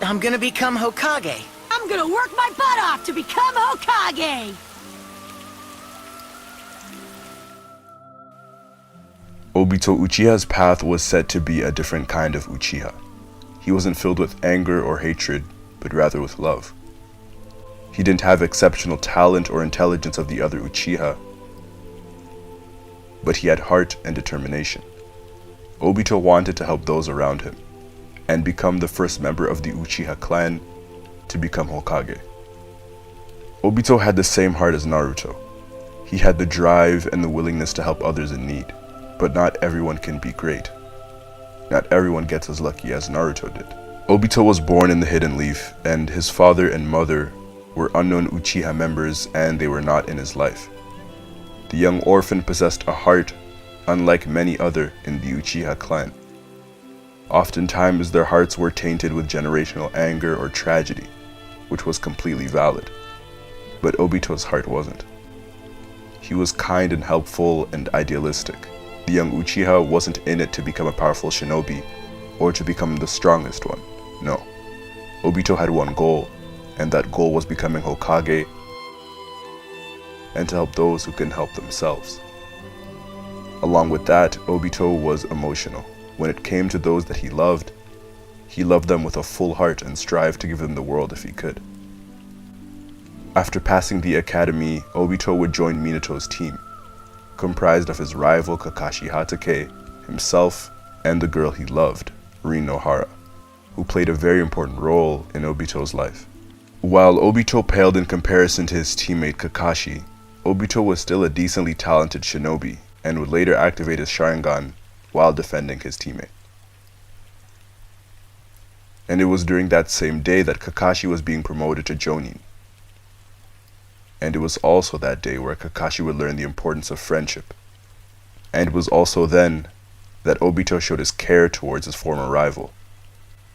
I'm gonna become Hokage. I'm gonna work my butt off to become Hokage! Obito Uchiha's path was said to be a different kind of Uchiha. He wasn't filled with anger or hatred, but rather with love. He didn't have exceptional talent or intelligence of the other Uchiha, but he had heart and determination. Obito wanted to help those around him, and become the first member of the Uchiha clan to become Hokage. Obito had the same heart as Naruto. He had the drive and the willingness to help others in need, but not everyone can be great. Not everyone gets as lucky as Naruto did. Obito was born in the Hidden Leaf, and his father and mother were unknown Uchiha members, and they were not in his life. The young orphan possessed a heart unlike many other in the Uchiha clan. Oftentimes their hearts were tainted with generational anger or tragedy, which was completely valid. But Obito's heart wasn't. He was kind and helpful and idealistic. The young Uchiha wasn't in it to become a powerful shinobi or to become the strongest one. No. Obito had one goal, and that goal was becoming Hokage and to help those who can help themselves. Along with that, Obito was emotional. When it came to those that he loved them with a full heart and strived to give them the world if he could. After passing the academy, Obito would join Minato's team, comprised of his rival Kakashi Hatake, himself, and the girl he loved, Rin Nohara, who played a very important role in Obito's life. While Obito paled in comparison to his teammate Kakashi, Obito was still a decently talented shinobi and would later activate his Sharingan while defending his teammate. And it was during that same day that Kakashi was being promoted to Jonin. And it was also that day where Kakashi would learn the importance of friendship. And it was also then that Obito showed his care towards his former rival,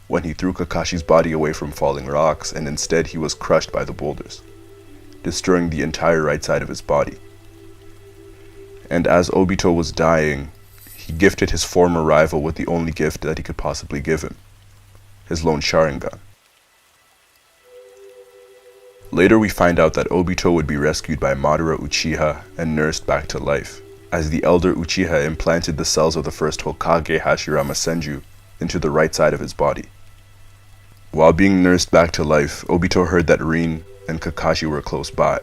when he threw Kakashi's body away from falling rocks and instead he was crushed by the boulders, destroying the entire right side of his body. And as Obito was dying, he gifted his former rival with the only gift that he could possibly give him, his lone Sharingan. Later we find out that Obito would be rescued by Madara Uchiha and nursed back to life, as the elder Uchiha implanted the cells of the first Hokage Hashirama Senju into the right side of his body. While being nursed back to life, Obito heard that Rin and Kakashi were close by.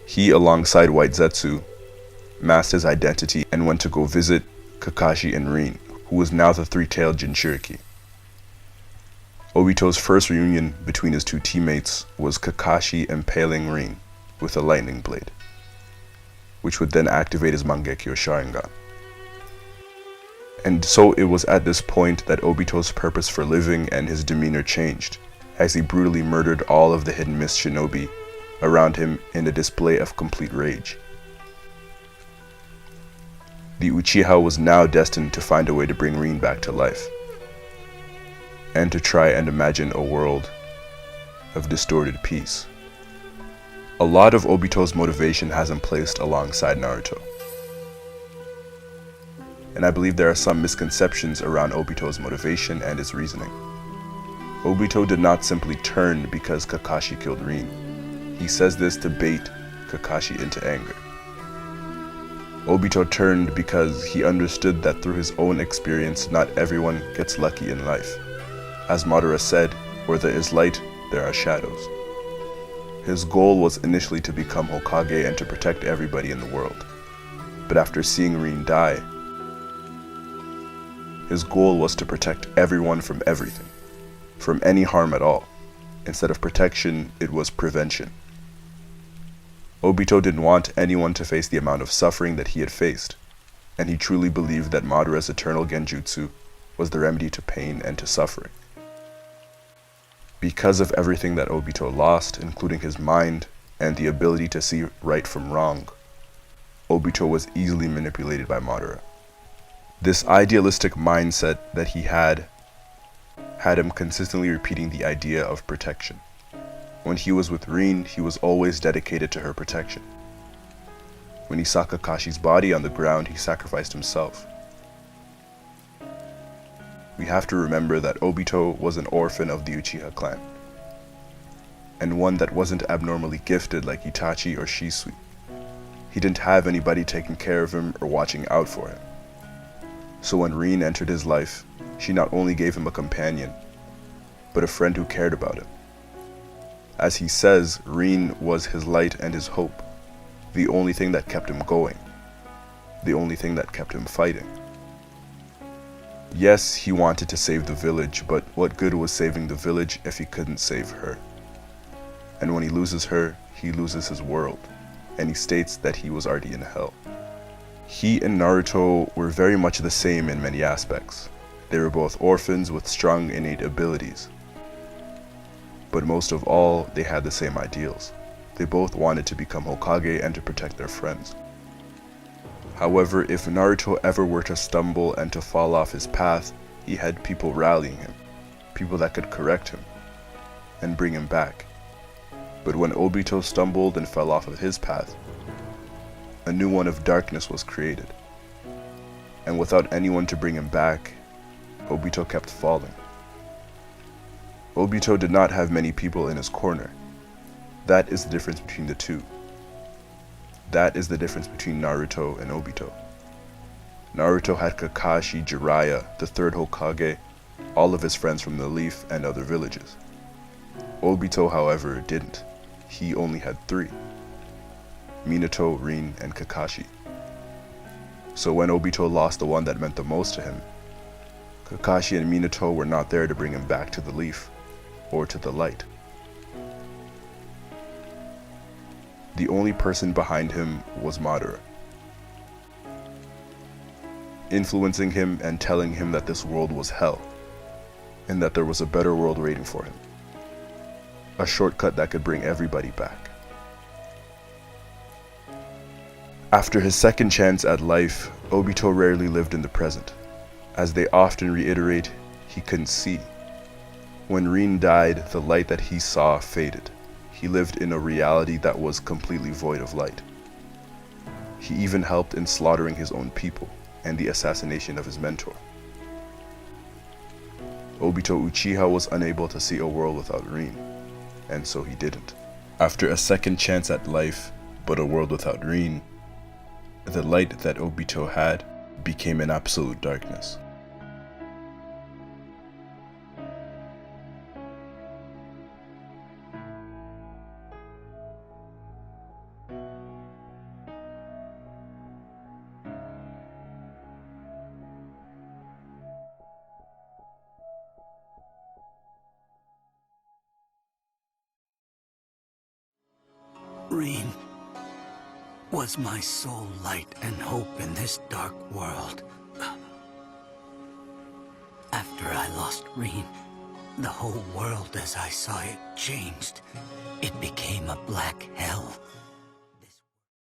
He, alongside White Zetsu, masked his identity and went to go visit Kakashi and Rin, who was now the three-tailed Jinchuriki. Obito's first reunion between his two teammates was Kakashi impaling Rin with a lightning blade, which would then activate his Mangekyo Sharingan. And so it was at this point that Obito's purpose for living and his demeanor changed, as he brutally murdered all of the hidden mist shinobi around him in a display of complete rage. The Uchiha was now destined to find a way to bring Rin back to life, and to try and imagine a world of distorted peace. A lot of Obito's motivation has him placed alongside Naruto. And I believe there are some misconceptions around Obito's motivation and his reasoning. Obito did not simply turn because Kakashi killed Rin. He says this to bait Kakashi into anger. Obito turned because he understood that through his own experience, not everyone gets lucky in life. As Madara said, where there is light, there are shadows. His goal was initially to become Hokage and to protect everybody in the world. But after seeing Rin die, his goal was to protect everyone from everything, from any harm at all. Instead of protection, it was prevention. Obito didn't want anyone to face the amount of suffering that he had faced, and he truly believed that Madara's eternal genjutsu was the remedy to pain and to suffering. Because of everything that Obito lost, including his mind and the ability to see right from wrong, Obito was easily manipulated by Madara. This idealistic mindset that he had him consistently repeating the idea of protection. When he was with Rin, he was always dedicated to her protection. When he saw Kakashi's body on the ground, he sacrificed himself. we have to remember that Obito was an orphan of the Uchiha clan, and one that wasn't abnormally gifted like Itachi or Shisui. He didn't have anybody taking care of him or watching out for him. So when Rin entered his life, she not only gave him a companion, but a friend who cared about him. As he says, Rin was his light and his hope, the only thing that kept him going, the only thing that kept him fighting. Yes, he wanted to save the village, but what good was saving the village if he couldn't save her? And when he loses her, he loses his world, and he states that he was already in hell. He and Naruto were very much the same in many aspects. They were both orphans with strong innate abilities. But most of all, they had the same ideals. They both wanted to become Hokage and to protect their friends. However, if Naruto ever were to stumble and to fall off his path, he had people rallying him, people that could correct him and bring him back. But when Obito stumbled and fell off of his path, a new one of darkness was created. And without anyone to bring him back, Obito kept falling. Obito did not have many people in his corner. That is the difference between the two. That is the difference between Naruto and Obito. Naruto had Kakashi, Jiraiya, the third Hokage, all of his friends from the Leaf and other villages. Obito, however, didn't. He only had 3. Minato, Rin, and Kakashi. So when Obito lost the one that meant the most to him, Kakashi and Minato were not there to bring him back to the Leaf or to the light. The only person behind him was Madara, influencing him and telling him that this world was hell, and that there was a better world waiting for him. A shortcut that could bring everybody back. After his second chance at life, Obito rarely lived in the present. As they often reiterate, he couldn't see. When Rin died, the light that he saw faded. He lived in a reality that was completely void of light. He even helped in slaughtering his own people and the assassination of his mentor. Obito Uchiha was unable to see a world without Rin, and so he didn't. After a second chance at life, but a world without Rin, the light that Obito had became an absolute darkness. Rin was my sole light and hope in this dark world. After I lost Rin, the whole world as I saw it changed. It became a black hell.